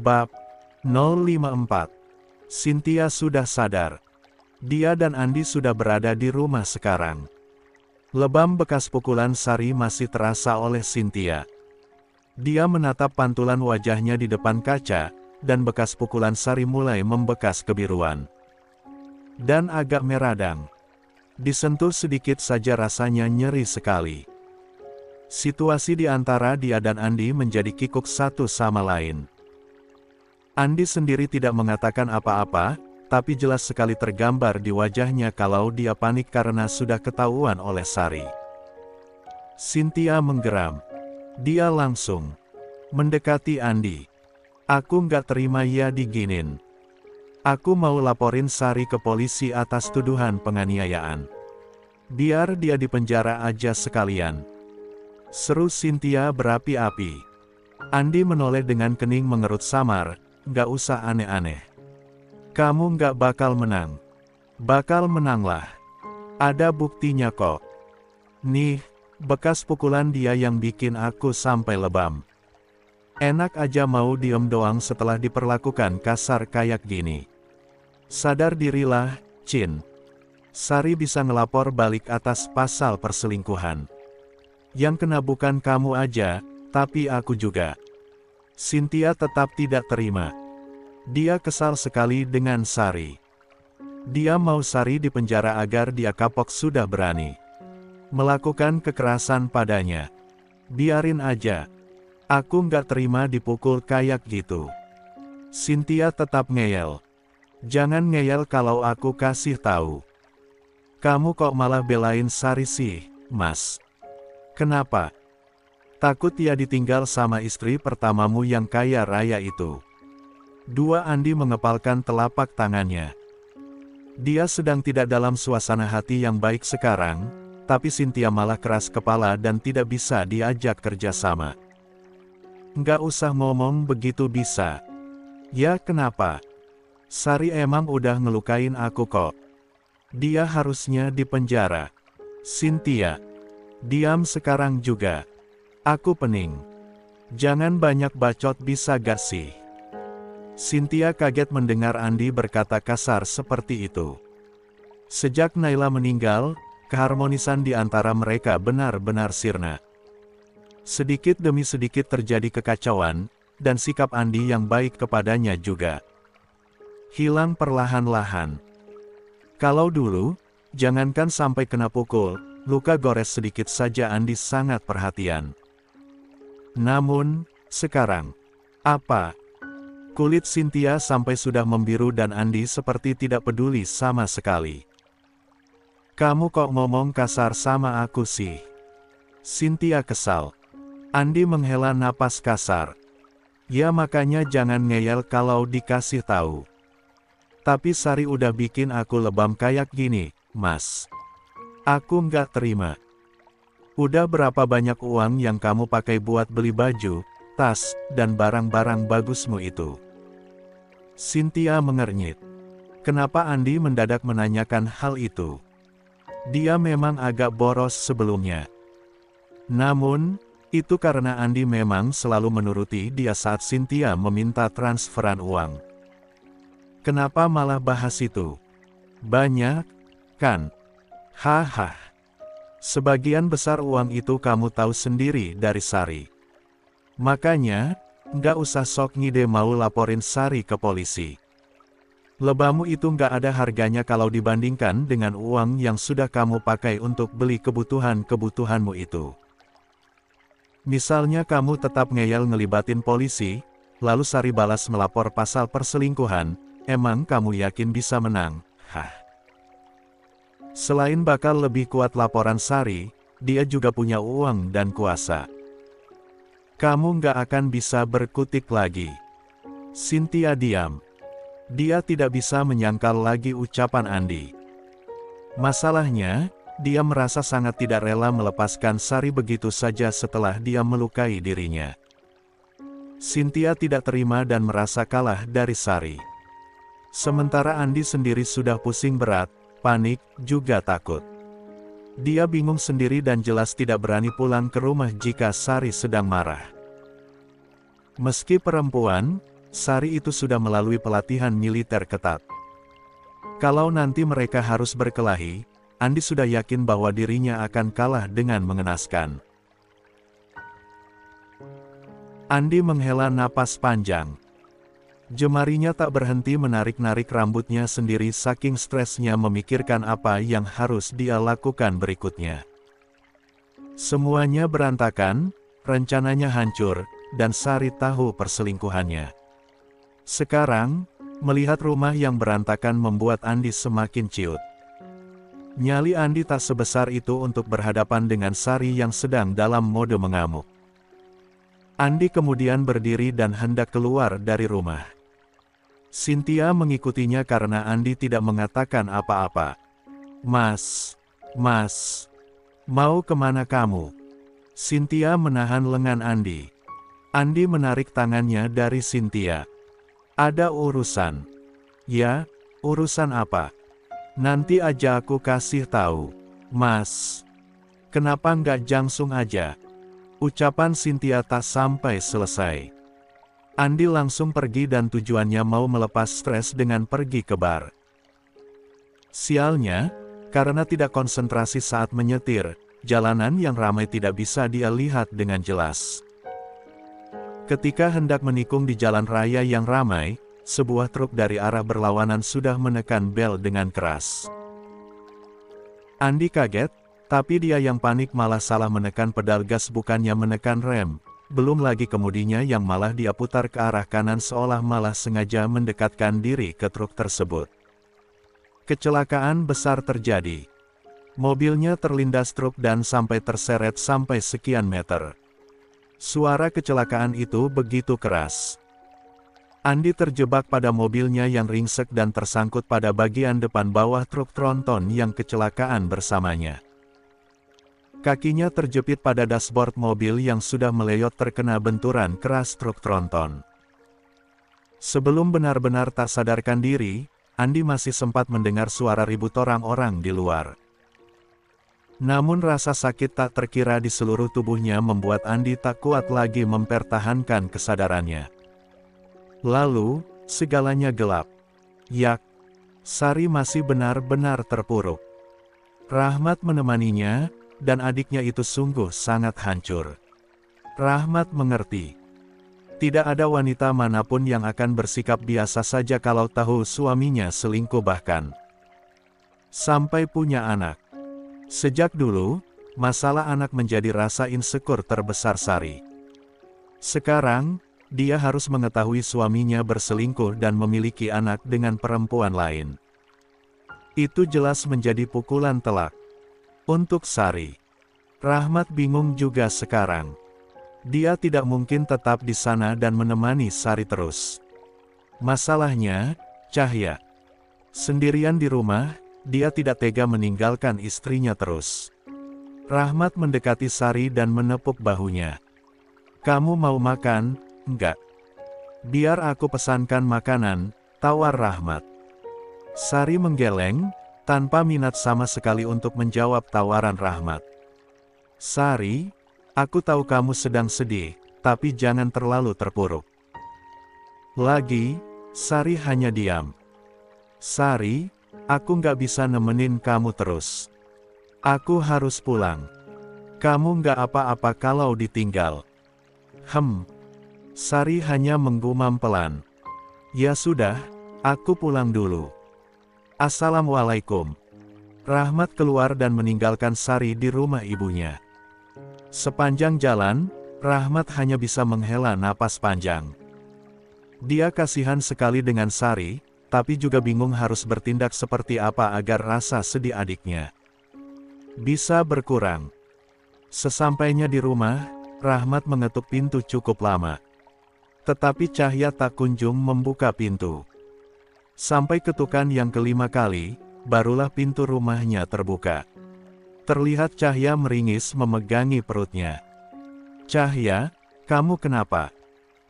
Bab 054. Cynthia sudah sadar. Dia dan Andi sudah berada di rumah sekarang. Lebam bekas pukulan Sari masih terasa oleh Cynthia. Dia menatap pantulan wajahnya di depan kaca, dan bekas pukulan Sari mulai membekas kebiruan. Dan agak meradang. Disentuh sedikit saja rasanya nyeri sekali. Situasi di antara dia dan Andi menjadi kikuk satu sama lain. Andi sendiri tidak mengatakan apa-apa, tapi jelas sekali tergambar di wajahnya kalau dia panik karena sudah ketahuan oleh Sari. Cynthia menggeram. Dia langsung mendekati Andi. Aku nggak terima ya diginin. Aku mau laporin Sari ke polisi atas tuduhan penganiayaan. Biar dia dipenjara aja sekalian. Seru Cynthia berapi-api. Andi menoleh dengan kening mengerut samar, nggak usah aneh-aneh. Kamu nggak bakal menang. Bakal menanglah. Ada buktinya kok. Nih, bekas pukulan dia yang bikin aku sampai lebam. Enak aja mau diem doang setelah diperlakukan kasar kayak gini. Sadar dirilah, Cin. Sari bisa ngelapor balik atas pasal perselingkuhan. Yang kena bukan kamu aja, tapi aku juga. Cynthia tetap tidak terima. Dia kesal sekali dengan Sari. Dia mau Sari dipenjara agar dia kapok sudah berani melakukan kekerasan padanya. Biarin aja. Aku nggak terima dipukul kayak gitu. Cynthia tetap ngeyel. Jangan ngeyel kalau aku kasih tahu. Kamu kok malah belain Sari sih, Mas? Kenapa? Takut ya ditinggal sama istri pertamamu yang kaya raya itu. Dua Andi mengepalkan telapak tangannya. Dia sedang tidak dalam suasana hati yang baik sekarang, tapi Cynthia malah keras kepala dan tidak bisa diajak kerjasama. Nggak usah ngomong begitu bisa. Ya kenapa? Sari emang udah ngelukain aku kok. Dia harusnya dipenjara. Cynthia, diam sekarang juga. Aku pening. Jangan banyak bacot bisa gak sih? Cynthia kaget mendengar Andi berkata kasar seperti itu. Sejak Naila meninggal, keharmonisan di antara mereka benar-benar sirna. Sedikit demi sedikit terjadi kekacauan, dan sikap Andi yang baik kepadanya juga hilang perlahan-lahan. Kalau dulu, jangankan sampai kena pukul, luka gores sedikit saja Andi sangat perhatian. Namun, sekarang, apa? Kulit Cynthia sampai sudah membiru dan Andi seperti tidak peduli sama sekali. Kamu kok ngomong kasar sama aku sih? Cynthia kesal. Andi menghela napas kasar. Ya makanya jangan ngeyel kalau dikasih tahu. Tapi Sari udah bikin aku lebam kayak gini, Mas. Aku nggak terima. Udah berapa banyak uang yang kamu pakai buat beli baju, tas, dan barang-barang bagusmu itu? Cynthia mengernyit. Kenapa Andi mendadak menanyakan hal itu? Dia memang agak boros sebelumnya. Namun, itu karena Andi memang selalu menuruti dia saat Cynthia meminta transferan uang. Kenapa malah bahas itu? Banyak, kan? Haha. Sebagian besar uang itu kamu tahu sendiri dari Sari. Makanya, nggak usah sok ngide mau laporin Sari ke polisi. Lebamu itu nggak ada harganya kalau dibandingkan dengan uang yang sudah kamu pakai untuk beli kebutuhan-kebutuhanmu itu. Misalnya kamu tetap ngeyel ngelibatin polisi, lalu Sari balas melapor pasal perselingkuhan, emang kamu yakin bisa menang? Hah? Selain bakal lebih kuat laporan Sari, dia juga punya uang dan kuasa. Kamu nggak akan bisa berkutik lagi. Cynthia diam. Dia tidak bisa menyangkal lagi ucapan Andi. Masalahnya, dia merasa sangat tidak rela melepaskan Sari begitu saja setelah dia melukai dirinya. Cynthia tidak terima dan merasa kalah dari Sari. Sementara Andi sendiri sudah pusing berat, panik, juga takut. Dia bingung sendiri dan jelas tidak berani pulang ke rumah jika Sari sedang marah. Meski perempuan, Sari itu sudah melalui pelatihan militer ketat. Kalau nanti mereka harus berkelahi, Andi sudah yakin bahwa dirinya akan kalah dengan mengenaskan. Andi menghela napas panjang. Jemarinya tak berhenti menarik-narik rambutnya sendiri saking stresnya memikirkan apa yang harus dia lakukan berikutnya. Semuanya berantakan, rencananya hancur, dan Sari tahu perselingkuhannya. Sekarang, melihat rumah yang berantakan membuat Andi semakin ciut. Nyali Andi tak sebesar itu untuk berhadapan dengan Sari yang sedang dalam mode mengamuk. Andi kemudian berdiri dan hendak keluar dari rumah. Cynthia mengikutinya karena Andi tidak mengatakan apa-apa. Mas, mau kemana kamu? Cynthia menahan lengan Andi. Andi menarik tangannya dari Cynthia. Ada urusan. Ya, urusan apa? Nanti aja aku kasih tahu. Mas, kenapa nggak langsung aja? Ucapan Cynthia tak sampai selesai. Andi langsung pergi dan tujuannya mau melepas stres dengan pergi ke bar. Sialnya, karena tidak konsentrasi saat menyetir, jalanan yang ramai tidak bisa dia lihat dengan jelas. Ketika hendak menikung di jalan raya yang ramai, sebuah truk dari arah berlawanan sudah menekan bel dengan keras. Andi kaget, tapi dia yang panik malah salah menekan pedal gas bukannya menekan rem, belum lagi kemudinya yang malah dia putar ke arah kanan seolah malah sengaja mendekatkan diri ke truk tersebut. Kecelakaan besar terjadi. Mobilnya terlindas truk dan sampai terseret sampai sekian meter. Suara kecelakaan itu begitu keras. Andi terjebak pada mobilnya yang ringsek dan tersangkut pada bagian depan bawah truk tronton yang kecelakaan bersamanya. Kakinya terjepit pada dashboard mobil yang sudah meleyot terkena benturan keras truk tronton. Sebelum benar-benar tak sadarkan diri, Andi masih sempat mendengar suara ribut orang-orang di luar. Namun rasa sakit tak terkira di seluruh tubuhnya membuat Andi tak kuat lagi mempertahankan kesadarannya. Lalu, segalanya gelap. Yak, Sari masih benar-benar terpuruk. Rahmat menemaninya, dan adiknya itu sungguh sangat hancur. Rahmat mengerti. Tidak ada wanita manapun yang akan bersikap biasa saja kalau tahu suaminya selingkuh bahkan sampai punya anak. Sejak dulu, masalah anak menjadi rasa insecure terbesar Sari. Sekarang, dia harus mengetahui suaminya berselingkuh dan memiliki anak dengan perempuan lain. Itu jelas menjadi pukulan telak untuk Sari. Rahmat bingung juga sekarang. Dia tidak mungkin tetap di sana dan menemani Sari terus. Masalahnya, Cahya. Sendirian di rumah, dia tidak tega meninggalkan istrinya terus. Rahmat mendekati Sari dan menepuk bahunya. Kamu mau makan? Enggak. Biar aku pesankan makanan, tawar Rahmat. Sari menggeleng, tanpa minat sama sekali untuk menjawab tawaran Rahmat. Sari, aku tahu kamu sedang sedih, tapi jangan terlalu terpuruk. Lagi, Sari hanya diam. Sari, aku nggak bisa nemenin kamu terus. Aku harus pulang. Kamu nggak apa-apa kalau ditinggal. Sari hanya menggumam pelan. Ya sudah, aku pulang dulu. Assalamualaikum. Rahmat keluar dan meninggalkan Sari di rumah ibunya. Sepanjang jalan, Rahmat hanya bisa menghela napas panjang. Dia kasihan sekali dengan Sari, tapi juga bingung harus bertindak seperti apa agar rasa sedih adiknya bisa berkurang. Sesampainya di rumah, Rahmat mengetuk pintu cukup lama. Tetapi Cahya tak kunjung membuka pintu. Sampai ketukan yang kelima kali, barulah pintu rumahnya terbuka. Terlihat Cahya meringis memegangi perutnya. Cahya, kamu kenapa?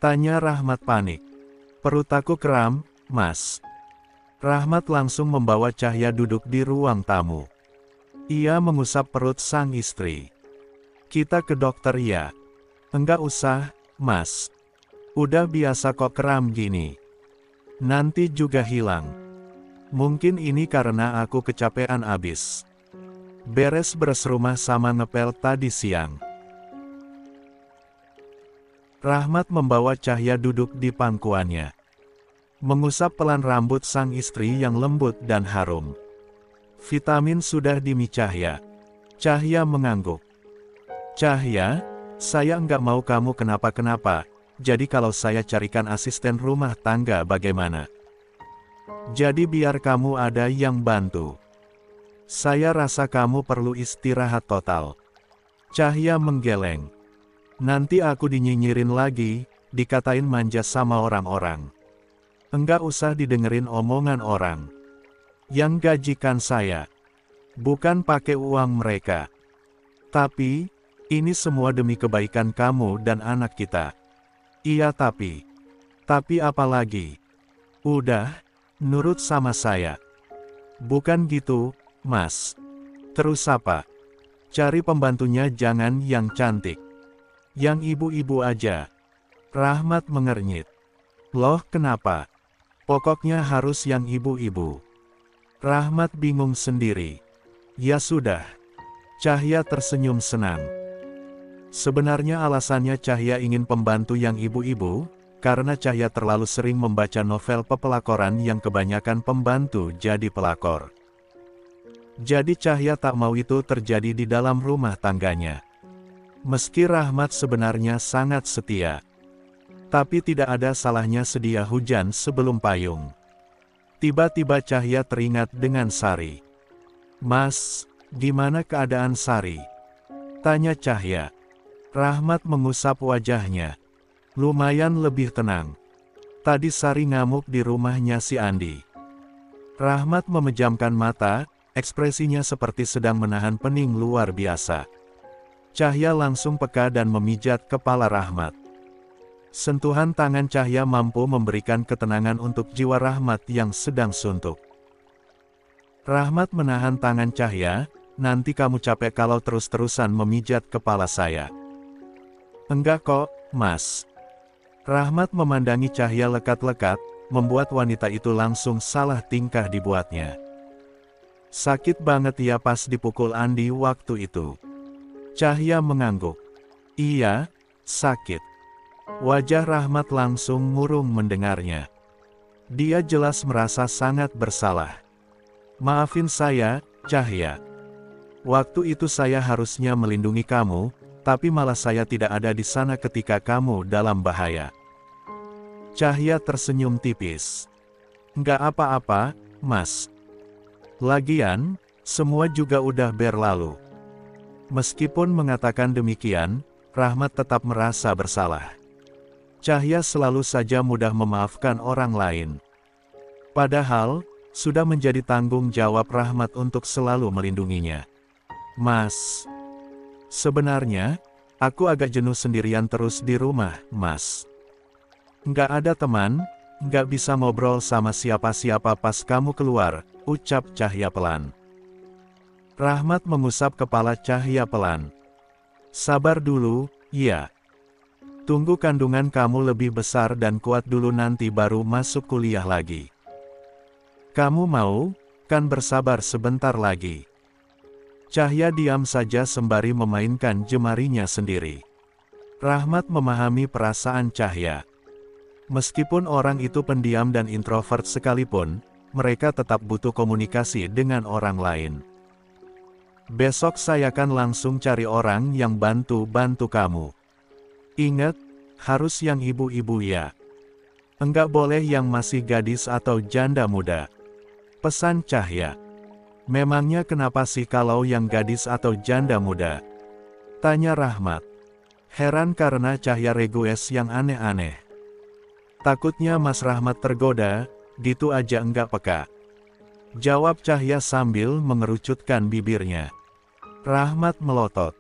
Tanya Rahmat panik. Perut aku kram, Mas. Rahmat langsung membawa Cahya duduk di ruang tamu. Ia mengusap perut sang istri. Kita ke dokter ya? Enggak usah, Mas. Udah biasa kok kram gini. Nanti juga hilang. Mungkin ini karena aku kecapean abis beres rumah sama ngepel tadi siang. Rahmat membawa Cahya duduk di pangkuannya. Mengusap pelan rambut sang istri yang lembut dan harum. Vitamin sudah di mie Cahya. Cahya mengangguk. Cahya, saya nggak mau kamu kenapa-kenapa, jadi kalau saya carikan asisten rumah tangga bagaimana? Jadi biar kamu ada yang bantu. Saya rasa kamu perlu istirahat total. Cahya menggeleng. Nanti aku dinyinyirin lagi, dikatain manja sama orang-orang. Enggak usah didengerin omongan orang. Yang gajikan saya. Bukan pakai uang mereka. Tapi, ini semua demi kebaikan kamu dan anak kita. Iya tapi. Tapi apa lagi? Udah, nurut sama saya. Bukan gitu, Mas. Terus apa? Cari pembantunya jangan yang cantik. Yang ibu-ibu aja. Rahmat mengernyit. Loh kenapa? Pokoknya harus yang ibu-ibu. Rahmat bingung sendiri. Ya sudah. Cahya tersenyum senang. Sebenarnya alasannya Cahya ingin pembantu yang ibu-ibu, karena Cahya terlalu sering membaca novel pepelakoran yang kebanyakan pembantu jadi pelakor. Jadi Cahya tak mau itu terjadi di dalam rumah tangganya. Meski Rahmat sebenarnya sangat setia. Tapi tidak ada salahnya sedia hujan sebelum payung. Tiba-tiba Cahya teringat dengan Sari. Mas, gimana keadaan Sari? Tanya Cahya. Rahmat mengusap wajahnya. Lumayan lebih tenang. Tadi Sari ngamuk di rumahnya si Andi. Rahmat memejamkan mata, ekspresinya seperti sedang menahan pening luar biasa. Cahya langsung peka dan memijat kepala Rahmat. Sentuhan tangan Cahya mampu memberikan ketenangan untuk jiwa Rahmat yang sedang suntuk. Rahmat menahan tangan Cahya, nanti kamu capek kalau terus-terusan memijat kepala saya. Enggak kok, Mas. Rahmat memandangi Cahya lekat-lekat, membuat wanita itu langsung salah tingkah dibuatnya. Sakit banget ya pas dipukul Andi waktu itu. Cahya mengangguk. Iya, sakit. Wajah Rahmat langsung murung mendengarnya. Dia jelas merasa sangat bersalah. Maafin saya, Cahya. Waktu itu saya harusnya melindungi kamu, tapi malah saya tidak ada di sana ketika kamu dalam bahaya. Cahya tersenyum tipis. Nggak apa-apa, Mas. Lagian, semua juga udah berlalu. Meskipun mengatakan demikian, Rahmat tetap merasa bersalah. Cahya selalu saja mudah memaafkan orang lain. Padahal, sudah menjadi tanggung jawab Rahmat untuk selalu melindunginya. Mas. Sebenarnya, aku agak jenuh sendirian terus di rumah, Mas. Nggak ada teman, nggak bisa ngobrol sama siapa-siapa pas kamu keluar, ucap Cahya pelan. Rahmat mengusap kepala Cahya pelan. Sabar dulu, ya. Tunggu kandungan kamu lebih besar dan kuat dulu nanti baru masuk kuliah lagi. Kamu mau, kan bersabar sebentar lagi. Cahya diam saja sembari memainkan jemarinya sendiri. Rahmat memahami perasaan Cahya. Meskipun orang itu pendiam dan introvert sekalipun, mereka tetap butuh komunikasi dengan orang lain. Besok saya akan langsung cari orang yang bantu kamu. Ingat, harus yang ibu-ibu ya. Enggak boleh yang masih gadis atau janda muda. Pesan Cahya. Memangnya kenapa sih kalau yang gadis atau janda muda? Tanya Rahmat. Heran karena Cahya request yang aneh-aneh. Takutnya Mas Rahmat tergoda, gitu aja enggak peka. Jawab Cahya sambil mengerucutkan bibirnya. Rahmat melotot.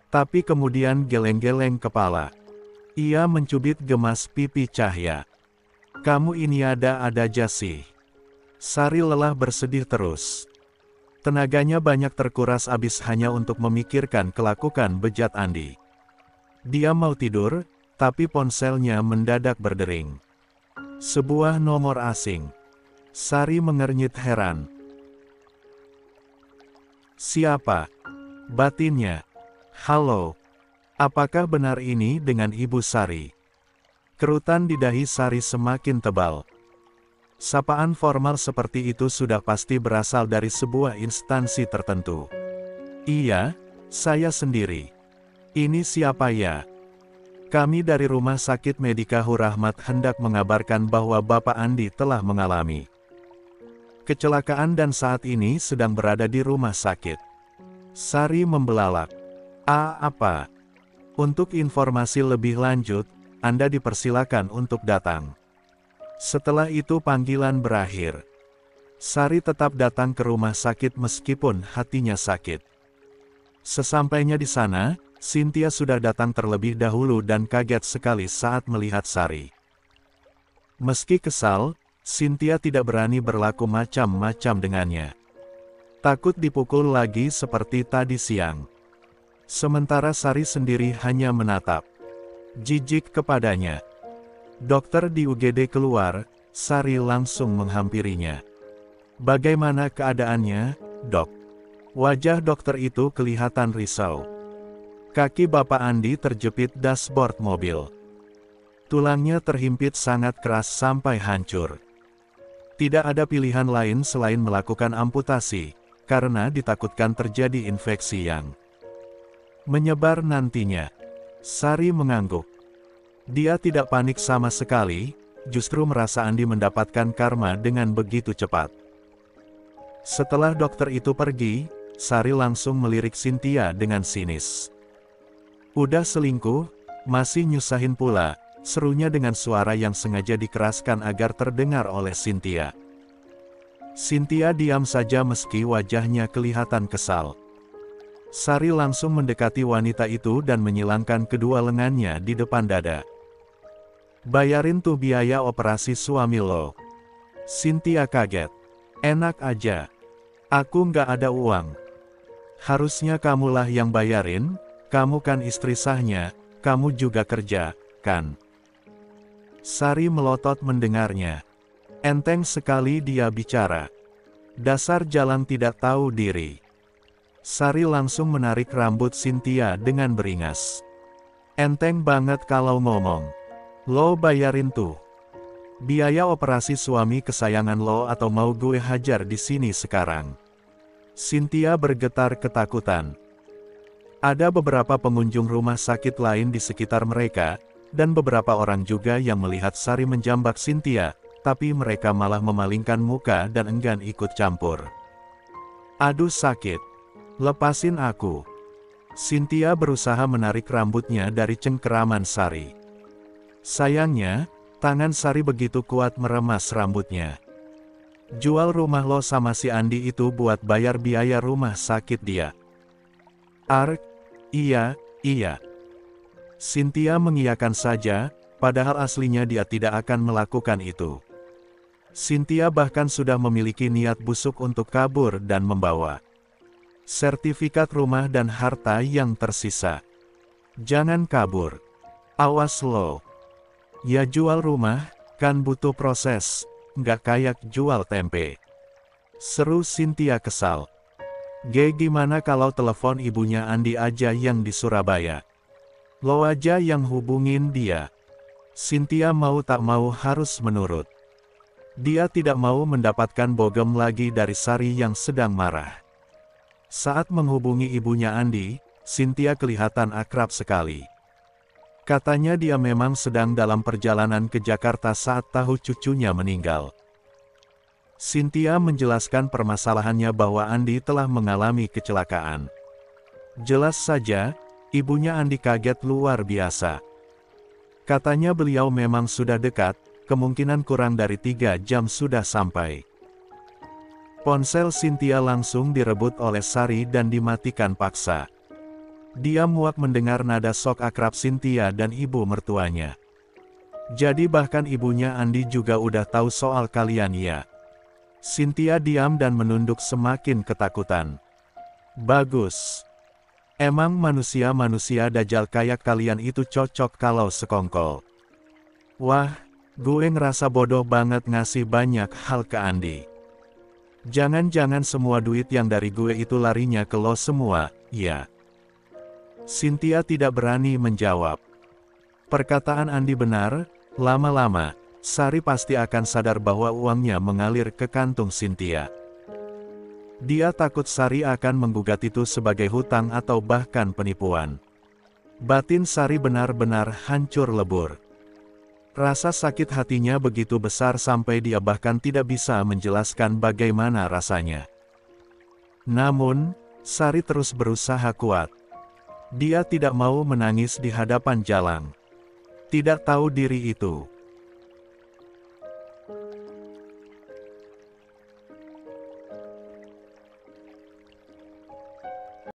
Tapi kemudian geleng-geleng kepala. Ia mencubit gemas pipi Cahya. Kamu ini ada-ada aja sih. Sari lelah bersedih terus. Tenaganya banyak terkuras habis hanya untuk memikirkan kelakuan bejat Andi. Dia mau tidur, tapi ponselnya mendadak berdering. Sebuah nomor asing. Sari mengernyit heran. Siapa? Batinnya. Halo. Apakah benar ini dengan Ibu Sari? Kerutan di dahi Sari semakin tebal. Sapaan formal seperti itu sudah pasti berasal dari sebuah instansi tertentu. Iya, saya sendiri. Ini siapa ya? Kami dari Rumah Sakit Medika Hurahmat hendak mengabarkan bahwa Bapak Andi telah mengalami kecelakaan dan saat ini sedang berada di rumah sakit. Sari membelalak. Apa? Untuk informasi lebih lanjut, Anda dipersilakan untuk datang. Setelah itu panggilan berakhir. Sari tetap datang ke rumah sakit meskipun hatinya sakit. Sesampainya di sana, Cynthia sudah datang terlebih dahulu dan kaget sekali saat melihat Sari. Meski kesal, Cynthia tidak berani berlaku macam-macam dengannya. Takut dipukul lagi seperti tadi siang. Sementara Sari sendiri hanya menatap. Jijik kepadanya. Dokter di UGD keluar, Sari langsung menghampirinya. Bagaimana keadaannya, Dok? Wajah dokter itu kelihatan risau. Kaki Bapak Andi terjepit dashboard mobil. Tulangnya terhimpit sangat keras sampai hancur. Tidak ada pilihan lain selain melakukan amputasi, karena ditakutkan terjadi infeksi yang menyebar nantinya. Sari mengangguk. Dia tidak panik sama sekali, justru merasa Andi mendapatkan karma dengan begitu cepat. Setelah dokter itu pergi, Sari langsung melirik Cynthia dengan sinis. Udah selingkuh, masih nyusahin pula, serunya dengan suara yang sengaja dikeraskan agar terdengar oleh Cynthia. Cynthia diam saja meski wajahnya kelihatan kesal. Sari langsung mendekati wanita itu dan menyilangkan kedua lengannya di depan dada. Bayarin tuh biaya operasi suami lo. Cynthia kaget. Enak aja. Aku nggak ada uang. Harusnya kamulah yang bayarin, kamu kan istri sahnya, kamu juga kerja, kan? Sari melotot mendengarnya. Enteng sekali dia bicara. Dasar jalan tidak tahu diri. Sari langsung menarik rambut Cynthia dengan beringas. Enteng banget kalau ngomong. Lo bayarin tuh biaya operasi suami kesayangan lo atau mau gue hajar di sini sekarang. Cynthia bergetar ketakutan. Ada beberapa pengunjung rumah sakit lain di sekitar mereka, dan beberapa orang juga yang melihat Sari menjambak Cynthia, tapi mereka malah memalingkan muka dan enggan ikut campur. Aduh sakit. Lepasin aku. Cynthia berusaha menarik rambutnya dari cengkeraman Sari. Sayangnya, tangan Sari begitu kuat meremas rambutnya. Jual rumah lo sama si Andi itu buat bayar biaya rumah sakit dia. Iya. Cynthia mengiyakan saja, padahal aslinya dia tidak akan melakukan itu. Cynthia bahkan sudah memiliki niat busuk untuk kabur dan membawa sertifikat rumah dan harta yang tersisa. Jangan kabur. Awas lo. Ya jual rumah, kan butuh proses, nggak kayak jual tempe. Seru Cynthia kesal. Gimana kalau telepon ibunya Andi aja yang di Surabaya? Lo aja yang hubungin dia. Cynthia mau tak mau harus menurut. Dia tidak mau mendapatkan bogem lagi dari Sari yang sedang marah. Saat menghubungi ibunya Andi, Cynthia kelihatan akrab sekali. Katanya dia memang sedang dalam perjalanan ke Jakarta saat tahu cucunya meninggal. Cynthia menjelaskan permasalahannya bahwa Andi telah mengalami kecelakaan. Jelas saja, ibunya Andi kaget luar biasa. Katanya beliau memang sudah dekat, kemungkinan kurang dari 3 jam sudah sampai. Ponsel Cynthia langsung direbut oleh Sari dan dimatikan paksa. Dia muak mendengar nada sok akrab Cynthia dan ibu mertuanya. Jadi bahkan ibunya Andi juga udah tahu soal kalian ya. Cynthia diam dan menunduk semakin ketakutan. Bagus. Emang manusia-manusia dajal kayak kalian itu cocok kalau sekongkol. Wah, gue ngerasa bodoh banget ngasih banyak hal ke Andi. Jangan-jangan semua duit yang dari gue itu larinya ke lo semua, ya? Cynthia tidak berani menjawab. Perkataan Andi benar, lama-lama, Sari pasti akan sadar bahwa uangnya mengalir ke kantung Cynthia. Dia takut Sari akan menggugat itu sebagai hutang atau bahkan penipuan. Batin Sari benar-benar hancur lebur. Rasa sakit hatinya begitu besar sampai dia bahkan tidak bisa menjelaskan bagaimana rasanya. Namun, Sari terus berusaha kuat. Dia tidak mau menangis di hadapan Jalang. Tidak tahu diri itu.